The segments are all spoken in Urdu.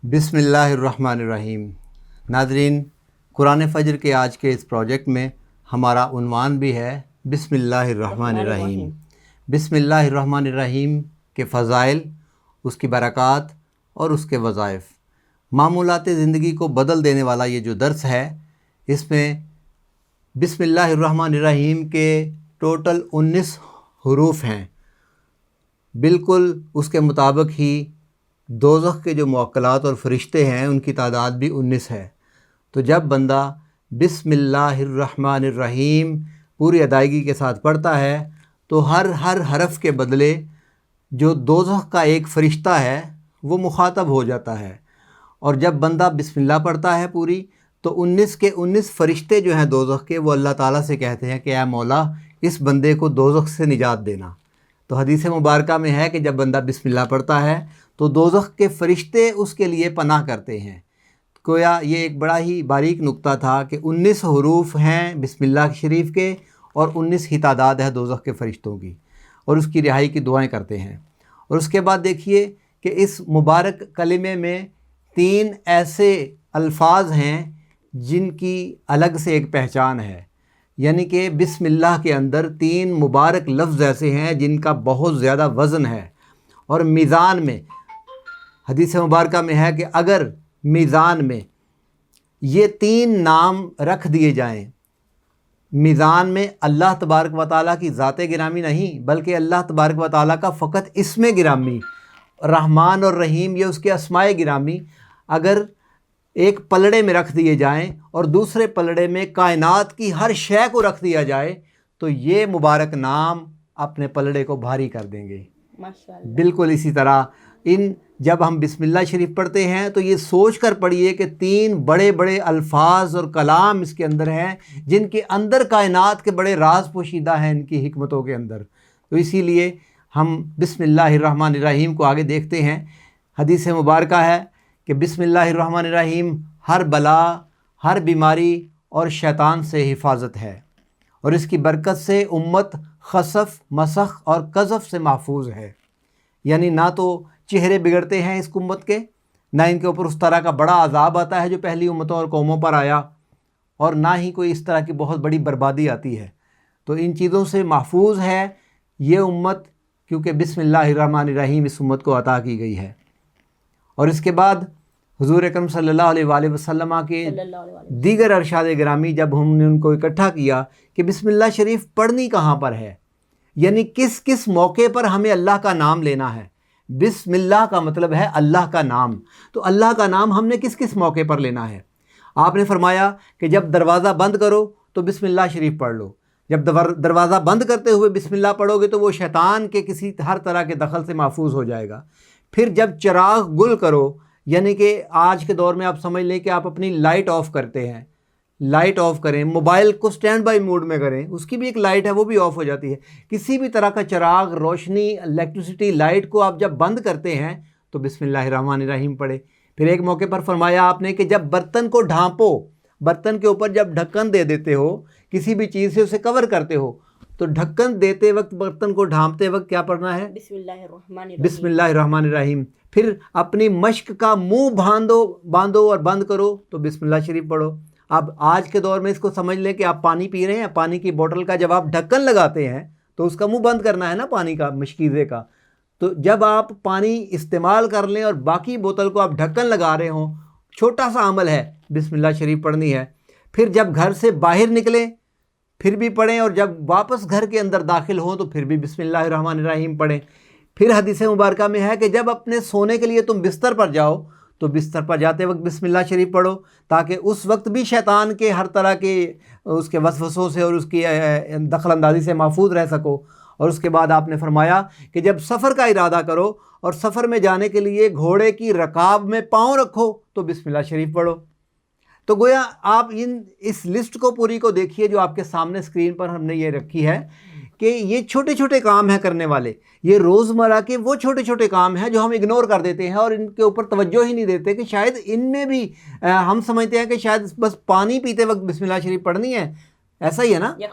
بسم اللہ الرحمن الرحیم۔ ناظرین، قرآن فجر کے آج کے اس پروجیکٹ میں ہمارا عنوان بھی ہے بسم اللہ الرحمن الرحیم۔ بسم اللہ الرحمن الرحیم کے فضائل، اس کی برکات اور اس کے وظائف، معمولات زندگی کو بدل دینے والا یہ جو درس ہے، اس میں بسم اللہ الرحمن الرحیم کے ٹوٹل 19 حروف ہیں۔ بالکل اس کے مطابق ہی دوزخ کے جو موکلات اور فرشتے ہیں ان کی تعداد بھی 19 ہے۔ تو جب بندہ بسم اللہ الرحمن الرحیم پوری ادائیگی کے ساتھ پڑھتا ہے تو ہر حرف کے بدلے جو دوزخ کا ایک فرشتہ ہے وہ مخاطب ہو جاتا ہے، اور جب بندہ بسم اللہ پڑھتا ہے پوری تو 19 کے 19 فرشتے جو ہیں دوزخ کے، وہ اللہ تعالیٰ سے کہتے ہیں کہ اے مولا اس بندے کو دوزخ سے نجات دینا۔ تو حدیث مبارکہ میں ہے کہ جب بندہ بسم اللہ پڑھتا ہے تو دوزخ کے فرشتے اس کے لیے پناہ کرتے ہیں۔ گویا یہ ایک بڑا ہی باریک نقطہ تھا کہ 19 حروف ہیں بسم اللہ شریف کے اور 19 ہی تعداد ہے دوزخ کے فرشتوں کی، اور اس کی رہائی کی دعائیں کرتے ہیں۔ اور اس کے بعد دیکھیے کہ اس مبارک کلمے میں 3 ایسے الفاظ ہیں جن کی الگ سے ایک پہچان ہے، یعنی کہ بسم اللہ کے اندر 3 مبارک لفظ ایسے ہیں جن کا بہت زیادہ وزن ہے۔ اور میزان میں حدیث مبارکہ میں ہے کہ اگر میزان میں یہ 3 نام رکھ دیے جائیں، میزان میں اللہ تبارک و تعالیٰ کی ذات گرامی نہیں بلکہ اللہ تبارک و تعالیٰ کا فقط اسم گرامی، رحمان اور رحیم یہ اس کے اسماء گرامی اگر ایک پلڑے میں رکھ دیے جائیں اور دوسرے پلڑے میں کائنات کی ہر شے کو رکھ دیا جائے تو یہ مبارک نام اپنے پلڑے کو بھاری کر دیں گے۔ بالکل اسی طرح جب ہم بسم اللہ شریف پڑھتے ہیں تو یہ سوچ کر پڑھیے کہ 3 بڑے بڑے الفاظ اور کلام اس کے اندر ہیں جن کے اندر کائنات کے بڑے راز پوشیدہ ہیں ان کی حکمتوں کے اندر۔ تو اسی لیے ہم بسم اللہ الرحمن الرحیم کو آگے دیکھتے ہیں۔ حدیث مبارکہ ہے کہ بسم اللہ الرحمن الرحیم ہر بلا، ہر بیماری اور شیطان سے حفاظت ہے، اور اس کی برکت سے امت خسف، مسخ اور قذف سے محفوظ ہے۔ یعنی نہ تو چہرے بگڑتے ہیں اس امت کے، نہ ان کے اوپر اس طرح کا بڑا عذاب آتا ہے جو پہلی امتوں اور قوموں پر آیا، اور نہ ہی کوئی اس طرح کی بہت بڑی بربادی آتی ہے۔ تو ان چیزوں سے محفوظ ہے یہ امت، کیونکہ بسم اللہ الرحمن الرحیم اس امت کو عطا کی گئی ہے۔ اور اس کے بعد حضور اکرم صلی اللہ علیہ وآلہ وسلم کے دیگر ارشاد گرامی جب ہم نے ان کو اکٹھا کیا کہ بسم اللہ شریف پڑھنی کہاں پر ہے، یعنی کس کس موقع پر ہمیں اللہ کا نام لینا ہے۔ بسم اللہ کا مطلب ہے اللہ کا نام، تو اللہ کا نام ہم نے کس کس موقع پر لینا ہے؟ آپ نے فرمایا کہ جب دروازہ بند کرو تو بسم اللہ شریف پڑھ لو۔ جب دروازہ بند کرتے ہوئے بسم اللہ پڑھو گے تو وہ شیطان کے کسی ہر طرح کے دخل سے محفوظ ہو جائے گا۔ پھر جب چراغ گل کرو، یعنی کہ آج کے دور میں آپ سمجھ لیں کہ آپ اپنی لائٹ آف کرتے ہیں، لائٹ آف کریں، موبائل کو سٹینڈ بائی موڈ میں کریں، اس کی بھی ایک لائٹ ہے وہ بھی آف ہو جاتی ہے۔ کسی بھی طرح کا چراغ، روشنی، الیکٹریسٹی، لائٹ کو آپ جب بند کرتے ہیں تو بسم اللہ الرحمن الرحیم پڑھیں۔ پھر ایک موقع پر فرمایا آپ نے کہ جب برتن کو ڈھانپو، برتن کے اوپر جب ڈھکن دے دیتے ہو، کسی بھی چیز سے اسے کور کرتے ہو، تو ڈھکن دیتے وقت، برتن کو ڈھانپتے وقت کیا پڑھنا ہے؟ بسم اللہ الرحمن الرحیم۔ بسم اللہ الرحمن الرحیم۔ پھر اپنی مشق کا منہ باندھو اور بند کرو تو بسم اللہ شریف پڑھو۔ اب آج کے دور میں اس کو سمجھ لیں کہ آپ پانی پی رہے ہیں، پانی کی بوتل کا جب آپ ڈھکن لگاتے ہیں تو اس کا منہ بند کرنا ہے نا، پانی کا، مشکیزے کا۔ تو جب آپ پانی استعمال کر لیں اور باقی بوتل کو آپ ڈھکن لگا رہے ہوں، چھوٹا سا عمل ہے، بسم اللہ شریف پڑھنی ہے۔ پھر جب گھر سے باہر نکلیں پھر بھی پڑھیں، اور جب واپس گھر کے اندر داخل ہوں تو پھر بھی بسم اللہ الرحمن الرحیم پڑھیں۔ پھر حدیث مبارکہ میں ہے کہ جب اپنے سونے کے لیے تم بستر پر جاؤ تو بستر پر جاتے وقت بسم اللہ شریف پڑھو، تاکہ اس وقت بھی شیطان کے ہر طرح کے اس کے وسوسوں سے اور اس کی دخل اندازی سے محفوظ رہ سکو۔ اور اس کے بعد آپ نے فرمایا کہ جب سفر کا ارادہ کرو اور سفر میں جانے کے لیے گھوڑے کی رکاب میں پاؤں رکھو تو بسم اللہ شریف پڑھو۔ تو گویا آپ اس لسٹ کو پوری کو دیکھیے جو آپ کے سامنے اسکرین پر ہم نے یہ رکھی ہے کہ یہ چھوٹے چھوٹے کام ہیں کرنے والے، یہ روزمرہ کے وہ چھوٹے چھوٹے کام ہیں جو ہم اگنور کر دیتے ہیں اور ان کے اوپر توجہ ہی نہیں دیتے کہ شاید ان میں بھی ہم سمجھتے ہیں کہ شاید بس پانی پیتے وقت بسم اللہ شریف پڑھنی ہے، ایسا ہی ہے نا، یا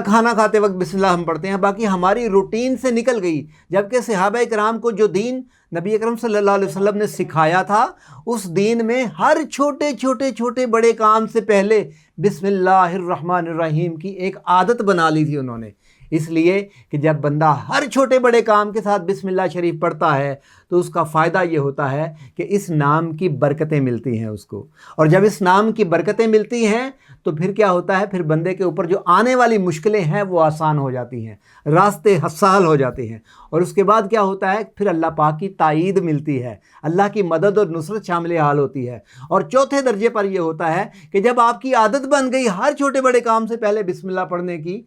کھانا کھاتے وقت بسم اللہ ہم پڑھتے ہیں، باقی ہماری روٹین سے نکل گئی۔ جبکہ صحابہ کرام کو جو دین نبی اکرم صلی اللہ علیہ وسلم نے سکھایا تھا، اس دین میں ہر چھوٹے بڑے کام سے پہلے بسم اللہ الرحمن الرحیم کی ایک عادت بنا لی تھی انہوں نے، اس لیے کہ جب بندہ ہر چھوٹے بڑے کام کے ساتھ بسم اللہ شریف پڑھتا ہے تو اس کا فائدہ یہ ہوتا ہے کہ اس نام کی برکتیں ملتی ہیں اس کو، اور جب اس نام کی برکتیں ملتی ہیں تو پھر کیا ہوتا ہے، پھر بندے کے اوپر جو آنے والی مشکلیں ہیں وہ آسان ہو جاتی ہیں، راستے سہل ہو جاتے ہیں، اور اس کے بعد کیا ہوتا ہے، پھر اللہ پاک کی تائید ملتی ہے، اللہ کی مدد اور نصرت شامل حال ہوتی ہے۔ اور چوتھے درجے پر یہ ہوتا ہے کہ جب آپ کی عادت بن گئی ہر چھوٹے بڑے کام سے پہلے بسم اللہ پڑھنے کی،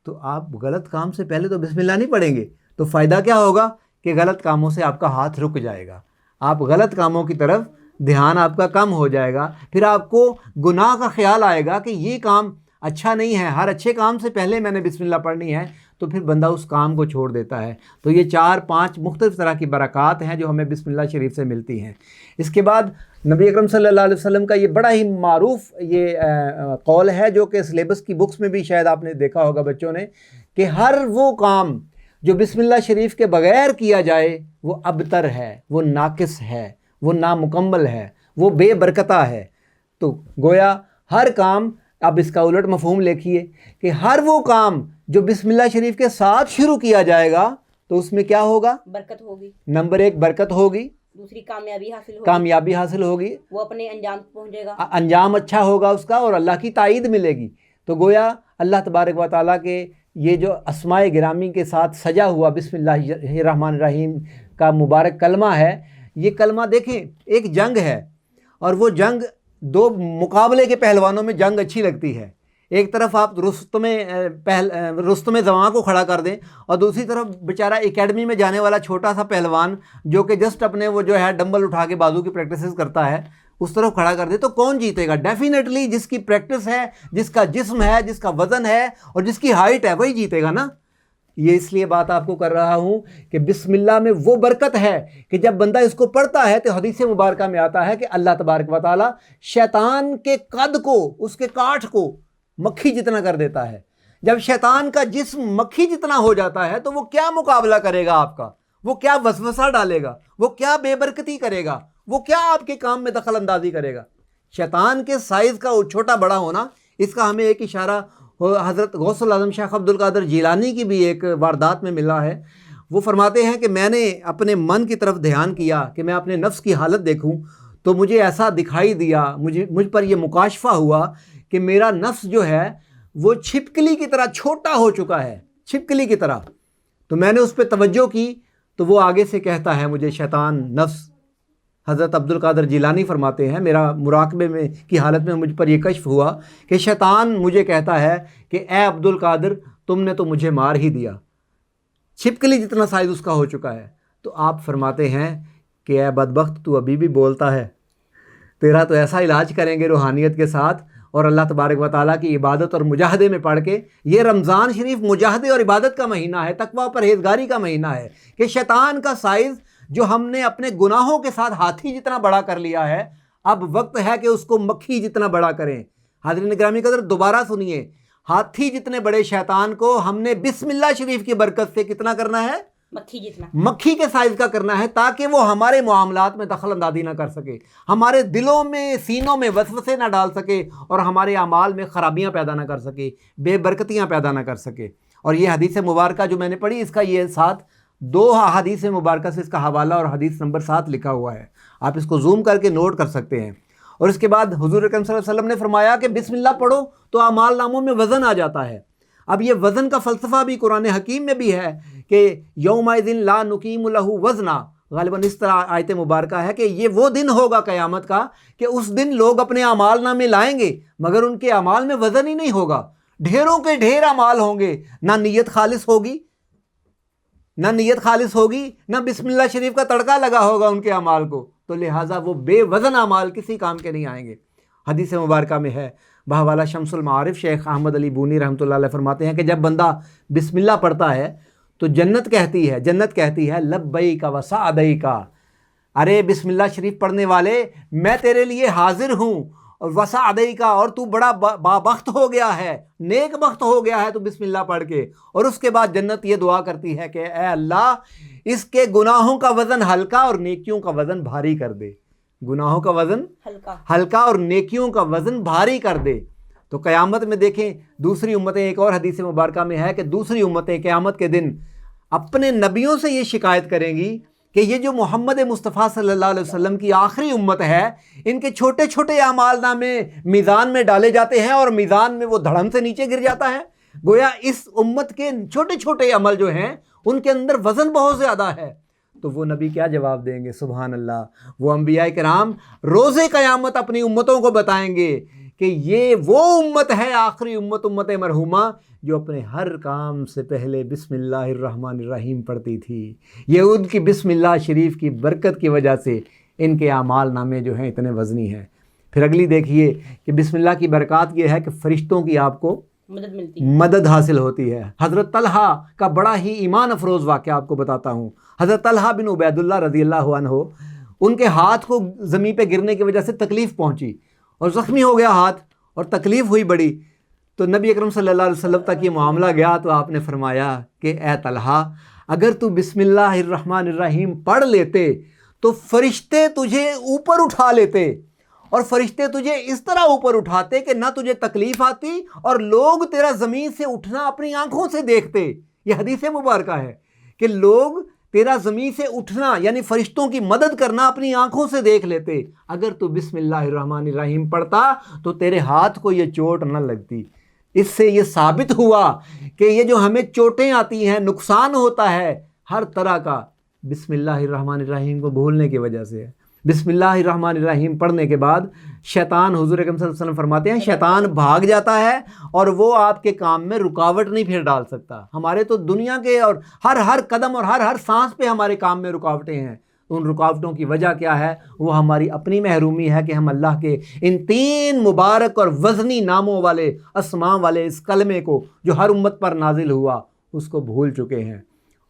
تو آپ غلط کام سے پہلے تو بسم اللہ نہیں پڑھیں گے، تو فائدہ کیا ہوگا کہ غلط کاموں سے آپ کا ہاتھ رک جائے گا، آپ غلط کاموں کی طرف دھیان آپ کا کم ہو جائے گا، پھر آپ کو گناہ کا خیال آئے گا کہ یہ کام اچھا نہیں ہے، ہر اچھے کام سے پہلے میں نے بسم اللہ پڑھنی ہے، تو پھر بندہ اس کام کو چھوڑ دیتا ہے۔ تو یہ 4-5 مختلف طرح کی برکات ہیں جو ہمیں بسم اللہ شریف سے ملتی ہیں۔ اس کے بعد نبی اکرم صلی اللہ علیہ وسلم کا یہ بڑا ہی معروف یہ قول ہے جو کہ سلیبس کی بکس میں بھی شاید آپ نے دیکھا ہوگا بچوں نے، کہ ہر وہ کام جو بسم اللہ شریف کے بغیر کیا جائے وہ ابتر ہے، وہ ناقص ہے، وہ نامکمل ہے، وہ بے برکتہ ہے۔ تو گویا ہر کام، اب اس کا الٹ مفہوم لکھیے کہ ہر وہ کام جو بسم اللہ شریف کے ساتھ شروع کیا جائے گا تو اس میں کیا ہوگا؟ برکت ہوگی۔ نمبر 1 برکت ہوگی، دوسری کامیابی حاصل ہوگی، وہ اپنے انجام پہنچے گا، انجام اچھا ہوگا اس کا، اور اللہ کی تائید ملے گی۔ تو گویا اللہ تبارک و تعالیٰ کے یہ جو اسماء گرامی کے ساتھ سجا ہوا بسم اللہ الرحمن الرحیم کا مبارک کلمہ ہے، یہ کلمہ دیکھیں ایک جنگ ہے، اور وہ جنگ 2 مقابلے کے پہلوانوں میں جنگ اچھی لگتی ہے۔ ایک طرف آپ رستم زماں کو کھڑا کر دیں، اور دوسری طرف بیچارہ اکیڈمی میں جانے والا چھوٹا سا پہلوان جو کہ جسٹ اپنے وہ جو ہے ڈمبل اٹھا کے بازو کی پریکٹسز کرتا ہے، اس طرف کھڑا کر دے، تو کون جیتے گا؟ ڈیفینیٹلی جس کی پریکٹس ہے، جس کا جسم ہے، جس کا وزن ہے، اور جس کی ہائٹ ہے، وہی جیتے گا نا۔ یہ اس لیے بات آپ کو کر رہا ہوں کہ بسم اللہ میں وہ برکت ہے کہ جب بندہ اس کو پڑھتا ہے تو حدیث مبارکہ میں آتا ہے کہ اللہ تبارک و تعالیٰ شیطان کے قد کو، اس کے کاٹھ کو مکھی جتنا کر دیتا ہے۔ جب شیطان کا جسم مکھی جتنا ہو جاتا ہے تو وہ کیا مقابلہ کرے گا آپ کا، وہ کیا وسوسہ ڈالے گا، وہ کیا بے برکتی کرے گا، وہ کیا آپ کے کام میں دخل اندازی کرے گا۔ شیطان کے سائز کا چھوٹا بڑا ہونا، اس کا ہمیں ایک اشارہ حضرت غوث الاعظم شیخ عبد القادر جیلانی کی بھی ایک واردات میں ملا ہے۔ وہ فرماتے ہیں کہ میں نے اپنے من کی طرف دھیان کیا کہ میں اپنے نفس کی حالت دیکھوں، تو مجھے ایسا دکھائی دیا، مجھ پر یہ مکاشفہ ہوا کہ میرا نفس جو ہے وہ چھپکلی کی طرح چھوٹا ہو چکا ہے، چھپکلی کی طرح۔ تو میں نے اس پہ توجہ کی تو وہ آگے سے کہتا ہے مجھے شیطان نفس، حضرت عبد القادر جیلانی فرماتے ہیں میرا مراقبے میں کی حالت میں مجھ پر یہ کشف ہوا کہ شیطان مجھے کہتا ہے کہ اے عبد القادر تم نے تو مجھے مار ہی دیا، چھپکلی جتنا سائز اس کا ہو چکا ہے۔ تو آپ فرماتے ہیں کہ اے بدبخت تو ابھی بھی بولتا ہے، تیرا تو ایسا علاج کریں گے روحانیت کے ساتھ اور اللہ تبارک و تعالیٰ کی عبادت اور مجاہدے میں پڑھ کے۔ یہ رمضان شریف مجاہدے اور عبادت کا مہینہ ہے، تقویٰ پرہیزگاری کا مہینہ ہے، کہ شیطان کا سائز جو ہم نے اپنے گناہوں کے ساتھ ہاتھی جتنا بڑا کر لیا ہے، اب وقت ہے کہ اس کو مکھی جتنا بڑا کریں۔ حاضرین گرامی قدر دوبارہ سنیے، ہاتھی جتنے بڑے شیطان کو ہم نے بسم اللہ شریف کی برکت سے کتنا کرنا ہے؟ مکھی جتنا، مکھی کے سائز کا کرنا ہے، تاکہ وہ ہمارے معاملات میں دخل اندازی نہ کر سکے، ہمارے دلوں میں سینوں میں وسوسے نہ ڈال سکے، اور ہمارے اعمال میں خرابیاں پیدا نہ کر سکے، بے برکتیاں پیدا نہ کر سکے۔ اور یہ حدیث مبارکہ جو میں نے پڑھی، اس کا یہ ساتھ 2 حدیث مبارکہ سے اس کا حوالہ اور حدیث نمبر 7 لکھا ہوا ہے، آپ اس کو زوم کر کے نوٹ کر سکتے ہیں۔ اور اس کے بعد حضور اکرم صلی اللہ علیہ وسلم نے فرمایا کہ بسم اللہ پڑھو تو اعمال ناموں میں وزن آ جاتا ہے۔ اب یہ وزن کا فلسفہ بھی قرآن حکیم میں بھی ہے کہ یومئذ لا نقیم لہ وزنا، غالباً اس طرح آیت مبارکہ ہے کہ یہ وہ دن ہوگا قیامت کا کہ اس دن لوگ اپنے اعمال نامے لائیں گے مگر ان کے اعمال میں وزن ہی نہیں ہوگا، ڈھیروں کے ڈھیر اعمال ہوں گے، نہ نیت خالص ہوگی، نہ بسم اللہ شریف کا تڑکا لگا ہوگا ان کے اعمال کو، تو لہٰذا وہ بے وزن اعمال کسی کام کے نہیں آئیں گے۔ حدیث مبارکہ میں ہے، بہوالا شمس المعارف شیخ احمد علی بونی رحمۃ اللہ علیہ فرماتے ہیں کہ جب بندہ بسم اللہ پڑھتا ہے تو جنت کہتی ہے لبیک و سعدیک، ارے بسم اللہ شریف پڑھنے والے میں تیرے لیے حاضر ہوں اور وسعدی کا، اور تو بڑا بابخت ہو گیا ہے، نیک بخت ہو گیا ہے تو بسم اللہ پڑھ کے۔ اور اس کے بعد جنت یہ دعا کرتی ہے کہ اے اللہ اس کے گناہوں کا وزن ہلکا اور نیکیوں کا وزن بھاری کر دے، گناہوں کا وزن ہلکا اور نیکیوں کا وزن بھاری کر دے۔ تو قیامت میں دیکھیں دوسری امتیں، ایک اور حدیث مبارکہ میں ہے کہ دوسری امتیں قیامت کے دن اپنے نبیوں سے یہ شکایت کریں گی کہ یہ جو محمد مصطفیٰ صلی اللہ علیہ وسلم کی آخری امت ہے، ان کے چھوٹے چھوٹے اعمال نامے میزان میں ڈالے جاتے ہیں اور میزان میں وہ دھڑم سے نیچے گر جاتا ہے۔ گویا اس امت کے چھوٹے چھوٹے عمل جو ہیں ان کے اندر وزن بہت زیادہ ہے۔ تو وہ نبی کیا جواب دیں گے؟ سبحان اللہ، وہ انبیاء کرام روز قیامت اپنی امتوں کو بتائیں گے کہ یہ وہ امت ہے، آخری امت، امت مرحومہ، جو اپنے ہر کام سے پہلے بسم اللہ الرحمن الرحیم پڑھتی تھی۔ یہ ان کی بسم اللہ شریف کی برکت کی وجہ سے ان کے اعمال نامے جو ہیں اتنے وزنی ہیں۔ پھر اگلی دیکھیے کہ بسم اللہ کی برکات یہ ہے کہ فرشتوں کی آپ کو مدد حاصل ہوتی ہے۔ حضرت طلحہ کا بڑا ہی ایمان افروز واقعہ آپ کو بتاتا ہوں۔ حضرت طلحہ بن عبید اللہ رضی اللہ عنہ، ان کے ہاتھ کو زمین پہ گرنے کی وجہ سے تکلیف پہنچی اور زخمی ہو گیا ہاتھ اور تکلیف ہوئی بڑی۔ تو نبی اکرم صلی اللہ علیہ وسلم تک یہ معاملہ گیا تو آپ نے فرمایا کہ اے طلحہ اگر تو بسم اللہ الرحمن الرحیم پڑھ لیتے تو فرشتے تجھے اوپر اٹھا لیتے، اور فرشتے تجھے اس طرح اوپر اٹھاتے کہ نہ تجھے تکلیف آتی اور لوگ تیرا زمین سے اٹھنا اپنی آنکھوں سے دیکھتے۔ یہ حدیث مبارکہ ہے کہ لوگ تیرا زمین سے اٹھنا یعنی فرشتوں کی مدد کرنا اپنی آنکھوں سے دیکھ لیتے۔ اگر تو بسم اللہ الرحمن الرحیم پڑھتا تو تیرے ہاتھ کو یہ چوٹ نہ لگتی۔ اس سے یہ ثابت ہوا کہ یہ جو ہمیں چوٹیں آتی ہیں، نقصان ہوتا ہے ہر طرح کا، بسم اللہ الرحمن الرحیم کو بھولنے کی وجہ سے ہے۔ بسم اللہ الرحمن الرحیم پڑھنے کے بعد شیطان، حضور اکرم صلی اللہ علیہ وسلم فرماتے ہیں، شیطان بھاگ جاتا ہے اور وہ آپ کے کام میں رکاوٹ نہیں پھر ڈال سکتا۔ ہمارے تو دنیا کے اور ہر قدم اور ہر سانس پہ ہمارے کام میں رکاوٹیں ہیں۔ ان رکاوٹوں کی وجہ کیا ہے؟ وہ ہماری اپنی محرومی ہے کہ ہم اللہ کے ان 3 مبارک اور وزنی ناموں والے، اسماء والے اس کلمے کو جو ہر امت پر نازل ہوا اس کو بھول چکے ہیں۔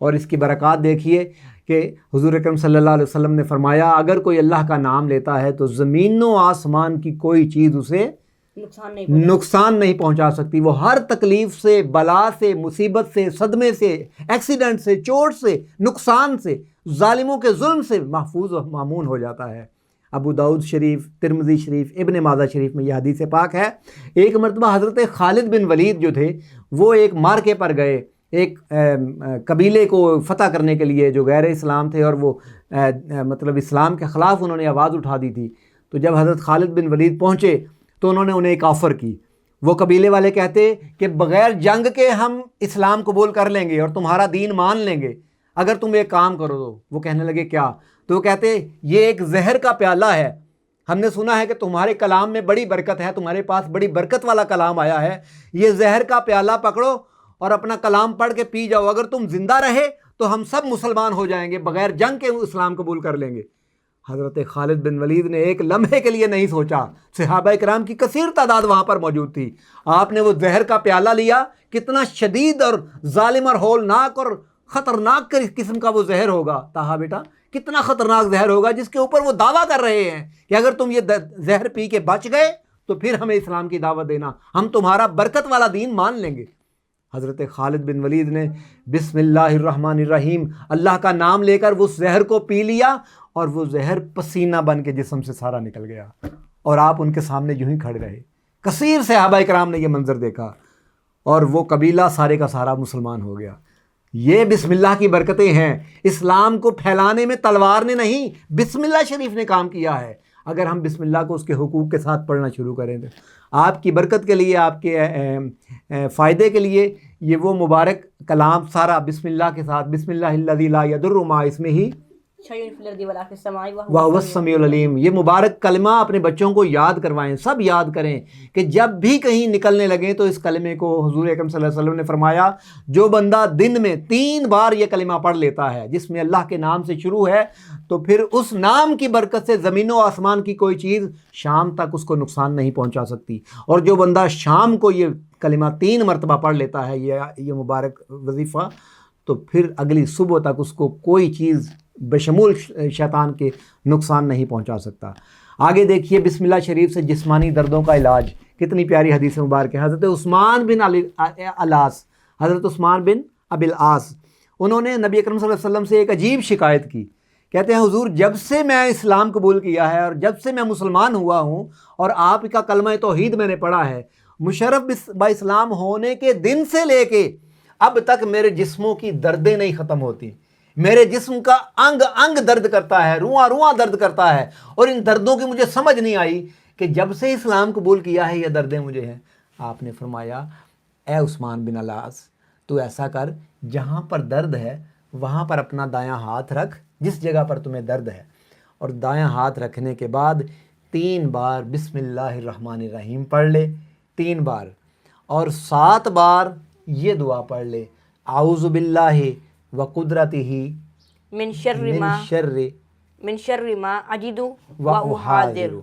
اور اس کی برکات دیکھیے کہ حضور اکرم صلی اللہ علیہ وسلم نے فرمایا اگر کوئی اللہ کا نام لیتا ہے تو زمین و آسمان کی کوئی چیز اسے نقصان نہیں پہنچا سکتی۔ وہ ہر تکلیف سے، بلا سے، مصیبت سے، صدمے سے، ایکسیڈنٹ سے، چوٹ سے، نقصان سے، ظالموں کے ظلم سے محفوظ و مامون ہو جاتا ہے۔ ابو داؤد شریف، ترمذی شریف، ابن ماجہ شریف میں یہ حدیث پاک ہے۔ ایک مرتبہ حضرت خالد بن ولید جو تھے وہ ایک مارکے پر گئے، ایک قبیلے کو فتح کرنے کے لیے جو غیر اسلام تھے، اور وہ مطلب اسلام کے خلاف انہوں نے آواز اٹھا دی تھی۔ تو جب حضرت خالد بن ولید پہنچے تو انہوں نے انہیں ایک آفر کی۔ وہ قبیلے والے کہتے کہ بغیر جنگ کے ہم اسلام قبول کر لیں گے اور تمہارا دین مان لیں گے اگر تم ایک کام کرو تو۔ وہ کہنے لگے کیا؟ تو وہ کہتے یہ ایک زہر کا پیالہ ہے، ہم نے سنا ہے کہ تمہارے کلام میں بڑی برکت ہے، تمہارے پاس بڑی برکت والا کلام آیا ہے، یہ زہر کا پیالہ پکڑو اور اپنا کلام پڑھ کے پی جاؤ، اگر تم زندہ رہے تو ہم سب مسلمان ہو جائیں گے، بغیر جنگ کے اسلام قبول کر لیں گے۔ حضرت خالد بن ولید نے ایک لمحے کے لیے نہیں سوچا، صحابہ کرام کی کثیر تعداد وہاں پر موجود تھی، آپ نے وہ زہر کا پیالہ لیا، کتنا شدید اور ظالم اور ہولناک اور خطرناک قسم کا وہ زہر ہوگا، کہا بیٹا کتنا خطرناک زہر ہوگا جس کے اوپر وہ دعویٰ کر رہے ہیں کہ اگر تم یہ زہر پی کے بچ گئے تو پھر ہمیں اسلام کی دعوت دینا، ہم تمہارا برکت والا دین مان لیں گے۔ حضرت خالد بن ولید نے بسم اللہ الرحمن الرحیم اللہ کا نام لے کر وہ زہر کو پی لیا اور وہ زہر پسینہ بن کے جسم سے سارا نکل گیا، اور آپ ان کے سامنے یوں ہی کھڑے رہے۔ کثیر صحابہ کرام نے یہ منظر دیکھا اور وہ قبیلہ سارے کا سارا مسلمان ہو گیا۔ یہ بسم اللہ کی برکتیں ہیں۔ اسلام کو پھیلانے میں تلوار نے نہیں، بسم اللہ شریف نے کام کیا ہے۔ اگر ہم بسم اللہ کو اس کے حقوق کے ساتھ پڑھنا شروع کریں تو آپ کی برکت کے لیے، آپ کے فائدے کے لیے یہ وہ مبارک کلام سارا بسم اللہ کے ساتھ، بسم اللہ الذی لا یضر مع اسمہ وَهُوَ السَّمِيعُ الْعَلِيمُ، یہ مبارک کلمہ اپنے بچوں کو یاد کروائیں، سب یاد کریں کہ جب بھی کہیں نکلنے لگیں تو اس کلمے کو، حضور اکرم صلی اللہ علیہ وسلم نے فرمایا جو بندہ دن میں 3 بار یہ کلمہ پڑھ لیتا ہے جس میں اللہ کے نام سے شروع ہے، تو پھر اس نام کی برکت سے زمین و آسمان کی کوئی چیز شام تک اس کو نقصان نہیں پہنچا سکتی۔ اور جو بندہ شام کو یہ کلمہ 3 مرتبہ پڑھ لیتا ہے، یہ مبارک وظیفہ، تو پھر اگلی صبح تک اس کو کوئی چیز بشمول شیطان کے نقصان نہیں پہنچا سکتا۔ آگے دیکھیے بسم اللہ شریف سے جسمانی دردوں کا علاج، کتنی پیاری حدیث مبارک ہے۔ حضرت عثمان بن العاص، حضرت عثمان بن ابی العاص، انہوں نے نبی اکرم صلی اللہ علیہ وسلم سے ایک عجیب شکایت کی۔ کہتے ہیں حضور جب سے میں اسلام قبول کیا ہے اور جب سے میں مسلمان ہوا ہوں اور آپ کا کلمہ توحید میں نے پڑھا ہے، مشرف با اسلام ہونے کے دن سے لے کے اب تک میرے جسموں کی دردیں نہیں ختم ہوتی، میرے جسم کا انگ انگ درد کرتا ہے، رواں رواں درد کرتا ہے، اور ان دردوں کی مجھے سمجھ نہیں آئی کہ جب سے اسلام قبول کیا ہے یہ دردیں مجھے ہیں۔ آپ نے فرمایا اے عثمان بن العاص، تو ایسا کر جہاں پر درد ہے وہاں پر اپنا دایاں ہاتھ رکھ، جس جگہ پر تمہیں درد ہے، اور دایاں ہاتھ رکھنے کے بعد 3 بار بسم اللہ الرحمن الرحیم پڑھ لے، 3 بار، اور 7 بار یہ دعا پڑھ لے، اعوذ باللہ وقدرتہ من شر ما اجد و واحاذر۔ احاذر۔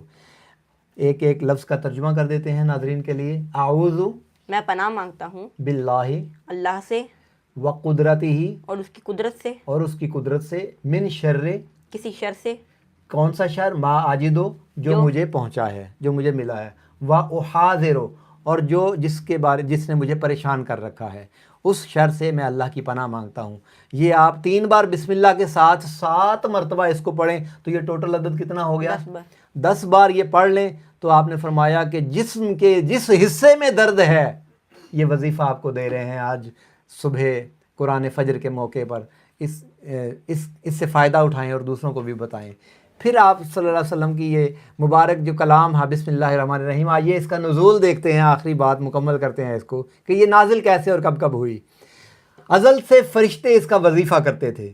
ایک ایک لفظ کا ترجمہ کر دیتے ہیں ناظرین کے لیے۔ اعوذ میں پناہ مانگتا ہوں باللہ اللہ سے وقدرتہ، اور اس کی قدرت سے، اور اس کی قدرت سے، من شر، کسی شر سے، کون سا شر، ما اجدو، جو مجھے پہنچا ہے، جو مجھے ملا ہے، واحاذر، اور جس نے مجھے پریشان کر رکھا ہے، اس شر سے میں اللہ کی پناہ مانگتا ہوں۔ یہ آپ 3 بار بسم اللہ کے ساتھ 7 مرتبہ اس کو پڑھیں تو یہ ٹوٹل عدد کتنا ہو گیا؟ 10 بار۔ 10 بار یہ پڑھ لیں تو آپ نے فرمایا کہ جسم کے جس حصے میں درد ہے، یہ وظیفہ آپ کو دے رہے ہیں آج صبح قرآن فجر کے موقع پر، اس سے فائدہ اٹھائیں اور دوسروں کو بھی بتائیں۔ پھر آپ صلی اللہ علیہ وسلم کی یہ مبارک جو کلام ہے بسم اللہ الرحمن الرحیم، آئیے اس کا نزول دیکھتے ہیں، آخری بات مکمل کرتے ہیں اس کو کہ یہ نازل کیسے اور کب کب ہوئی۔ ازل سے فرشتے اس کا وظیفہ کرتے تھے۔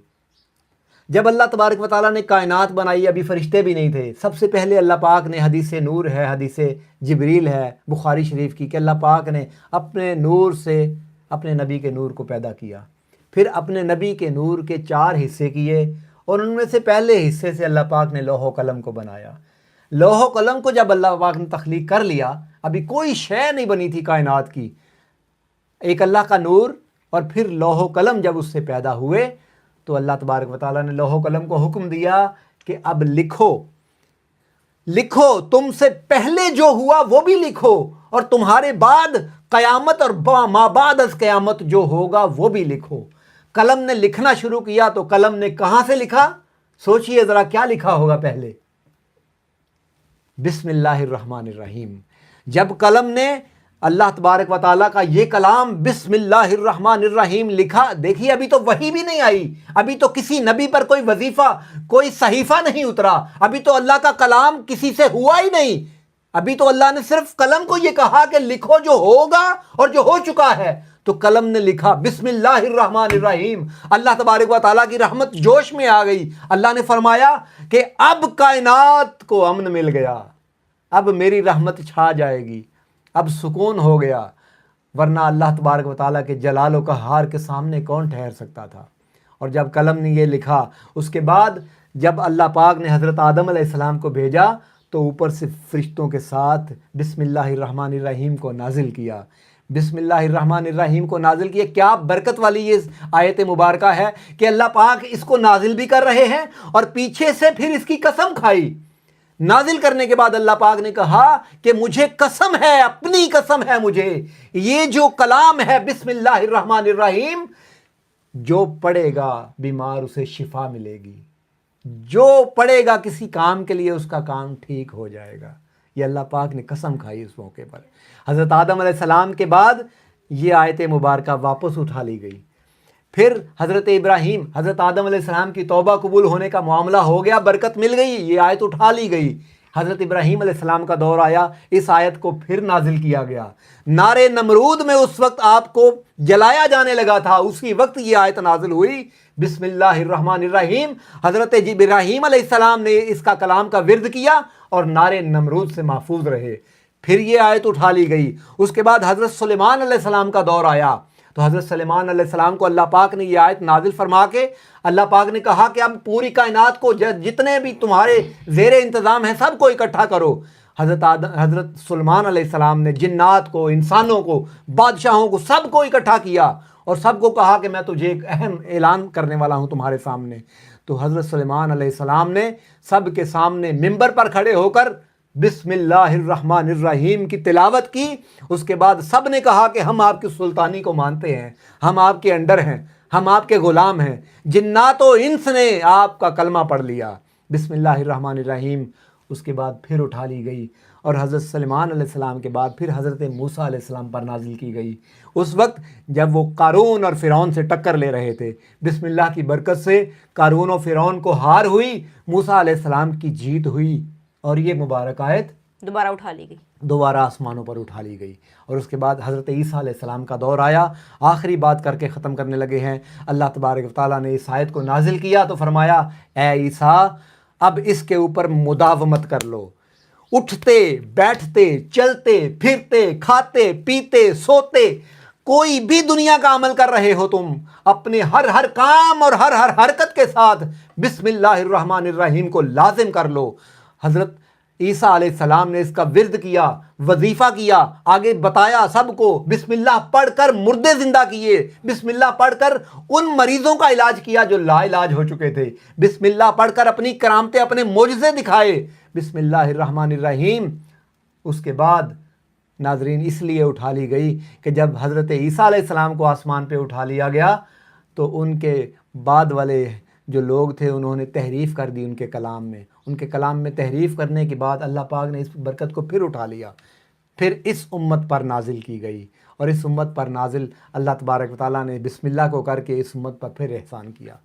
جب اللہ تبارک و تعالیٰ نے کائنات بنائی ابھی فرشتے بھی نہیں تھے، سب سے پہلے اللہ پاک نے، حدیث نور ہے، حدیث جبریل ہے بخاری شریف کی، کہ اللہ پاک نے اپنے نور سے اپنے نبی کے نور کو پیدا کیا، پھر اپنے نبی کے نور کے 4 حصے کیے، اور ان میں سے پہلے حصے سے اللہ پاک نے لوح و قلم کو بنایا۔ لوح و قلم کو جب اللہ پاک نے تخلیق کر لیا، ابھی کوئی شے نہیں بنی تھی کائنات کی، ایک اللہ کا نور، اور پھر لوح و قلم جب اس سے پیدا ہوئے تو اللہ تبارک و تعالیٰ نے لوح و قلم کو حکم دیا کہ اب لکھو، تم سے پہلے جو ہوا وہ بھی لکھو، اور تمہارے بعد قیامت اور ما بعد از قیامت جو ہوگا وہ بھی لکھو۔ قلم نے لکھنا شروع کیا تو قلم نے کہاں سے لکھا؟ سوچئے ذرا کیا لکھا ہوگا پہلے؟ بسم اللہ الرحمن الرحیم۔ جب قلم نے اللہ تبارک و تعالیٰ کا یہ کلام بسم اللہ الرحمن الرحیم لکھا، دیکھیے ابھی تو وحی بھی نہیں آئی، ابھی تو کسی نبی پر کوئی وظیفہ، کوئی صحیفہ نہیں اترا، ابھی تو اللہ کا کلام کسی سے ہوا ہی نہیں، ابھی تو اللہ نے صرف قلم کو یہ کہا کہ لکھو جو ہوگا اور جو ہو چکا ہے، تو قلم نے لکھا بسم اللہ الرحمن الرحیم۔ اللہ تبارک و تعالیٰ کی رحمت جوش میں آ گئی، اللہ نے فرمایا کہ اب کائنات کو امن مل گیا، اب میری رحمت چھا جائے گی، اب سکون ہو گیا، ورنہ اللہ تبارک و تعالیٰ کے جلال و قہار کے سامنے کون ٹھہر سکتا تھا۔ اور جب قلم نے یہ لکھا، اس کے بعد جب اللہ پاک نے حضرت آدم علیہ السلام کو بھیجا تو اوپر سے فرشتوں کے ساتھ بسم اللہ الرحمن الرحیم کو نازل کیا، بسم اللہ الرحمن الرحیم کو نازل کیا۔ کیا برکت والی یہ آیت مبارکہ ہے کہ اللہ پاک اس کو نازل بھی کر رہے ہیں اور پیچھے سے پھر اس کی قسم کھائی۔ نازل کرنے کے بعد اللہ پاک نے کہا کہ مجھے قسم ہے، اپنی قسم ہے مجھے، یہ جو کلام ہے بسم اللہ الرحمن الرحیم، جو پڑھے گا بیمار اسے شفا ملے گی، جو پڑھے گا کسی کام کے لیے اس کا کام ٹھیک ہو جائے گا۔ یہ اللہ پاک نے قسم کھائی اس موقع پر۔ حضرت آدم علیہ السلام کے بعد یہ آیت مبارکہ واپس اٹھا لی گئی۔ پھر حضرت ابراہیم، حضرت آدم علیہ السلام کی توبہ قبول ہونے کا معاملہ ہو گیا، برکت مل گئی، یہ آیت اٹھا لی گئی۔ حضرت ابراہیم علیہ السلام کا دور آیا، اس آیت کو پھر نازل کیا گیا۔ نارے نمرود میں اس وقت آپ کو جلایا جانے لگا تھا، اسی وقت یہ آیت نازل ہوئی بسم اللہ الرحمن الرحیم۔ حضرت ابراہیم علیہ السلام نے اس کا کلام کا ورد کیا اور نارے نمرود سے محفوظ رہے۔ پھر یہ آیت اٹھا لی گئی۔ اس کے بعد حضرت سلیمان علیہ السلام کا دور آیا تو حضرت سلیمان علیہ السلام کو اللہ پاک نے یہ آیت نازل فرما کے اللہ پاک نے کہا کہ اب پوری کائنات کو جتنے بھی تمہارے زیر انتظام ہیں سب کو اکٹھا کرو۔ حضرت سلیمان علیہ السلام نے جنات کو، انسانوں کو، بادشاہوں کو، سب کو اکٹھا کیا اور سب کو کہا کہ میں تجھے ایک اہم اعلان کرنے والا ہوں تمہارے سامنے۔ تو حضرت سلیمان علیہ السلام نے سب کے سامنے ممبر پر کھڑے ہو کر بسم اللہ الرحمن الرحیم کی تلاوت کی۔ اس کے بعد سب نے کہا کہ ہم آپ کی سلطانی کو مانتے ہیں، ہم آپ کے انڈر ہیں، ہم آپ کے غلام ہیں۔ جنات و انس نے آپ کا کلمہ پڑھ لیا، بسم اللہ الرحمن الرحیم۔ اس کے بعد پھر اٹھا لی گئی اور حضرت سلیمان علیہ السلام کے بعد پھر حضرت موسیٰ علیہ السلام پر نازل کی گئی۔ اس وقت جب وہ قارون اور فرعون سے ٹکر لے رہے تھے، بسم اللہ کی برکت سے قارون و فرعون کو ہار ہوئی، موسیٰ علیہ السلام کی جیت ہوئی، اور یہ مبارک آیت دوبارہ اٹھا لی گئی، دوبارہ آسمانوں پر اٹھا لی گئی۔ اور اس کے بعد حضرت عیسیٰ علیہ السلام کا دور آیا۔ آخری بات کر کے ختم کرنے لگے ہیں۔ اللہ تبارک و تعالیٰ نے اس آیت کو نازل کیا تو فرمایا، اے عیسیٰ اب اس کے اوپر مداومت کر لو، اٹھتے بیٹھتے چلتے پھرتے کھاتے پیتے سوتے کوئی بھی دنیا کا عمل کر رہے ہو، تم اپنے ہر کام اور ہر حرکت کے ساتھ بسم اللہ الرحمن الرحیم کو لازم کر لو۔ حضرت عیسیٰ علیہ السلام نے اس کا ورد کیا، وظیفہ کیا، آگے بتایا سب کو، بسم اللہ پڑھ کر مردے زندہ کیے، بسم اللہ پڑھ کر ان مریضوں کا علاج کیا جو لا علاج ہو چکے تھے، بسم اللہ پڑھ کر اپنی کرامتیں، اپنے معجزے دکھائے، بسم اللہ الرحمن الرحیم۔ اس کے بعد ناظرین اس لیے اٹھا لی گئی کہ جب حضرت عیسیٰ علیہ السلام کو آسمان پہ اٹھا لیا گیا تو ان کے بعد والے جو لوگ تھے انہوں نے تحریف کر دی ان کے کلام میں۔ ان کے کلام میں تحریف کرنے کے بعد اللہ پاک نے اس برکت کو پھر اٹھا لیا، پھر اس امت پر نازل کی گئی، اور اس امت پر نازل اللہ تبارک و تعالیٰ نے بسم اللہ کو کر کے اس امت پر پھر احسان کیا۔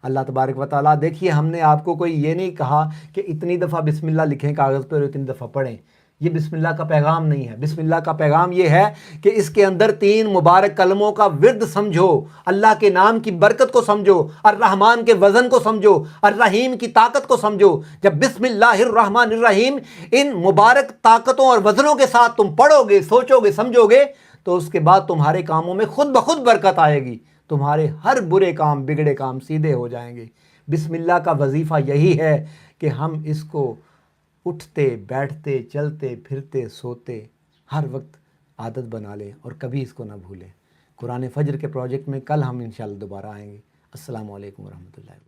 اللہ تبارک و تعالیٰ، دیکھیے ہم نے آپ کو کوئی یہ نہیں کہا کہ اتنی دفعہ بسم اللہ لکھیں کاغذ پر اور اتنی دفعہ پڑھیں، یہ بسم اللہ کا پیغام نہیں ہے۔ بسم اللہ کا پیغام یہ ہے کہ اس کے اندر 3 مبارک کلموں کا ورد سمجھو، اللہ کے نام کی برکت کو سمجھو، الرحمن کے وزن کو سمجھو، الرحیم کی طاقت کو سمجھو۔ جب بسم اللہ الرحمن الرحیم ان مبارک طاقتوں اور وزنوں کے ساتھ تم پڑھو گے، سوچو گے، سمجھو گے، تو اس کے بعد تمہارے کاموں میں خود بخود برکت آئے گی، تمہارے ہر برے کام، بگڑے کام سیدھے ہو جائیں گے۔ بسم اللہ کا وظیفہ یہی ہے کہ ہم اس کو اٹھتے بیٹھتے چلتے پھرتے سوتے ہر وقت عادت بنا لیں اور کبھی اس کو نہ بھولیں۔ قرآن فجر کے پروجیکٹ میں کل ہم انشاءاللہ دوبارہ آئیں گے۔ السلام علیکم ورحمۃ اللہ وبرکاتہ۔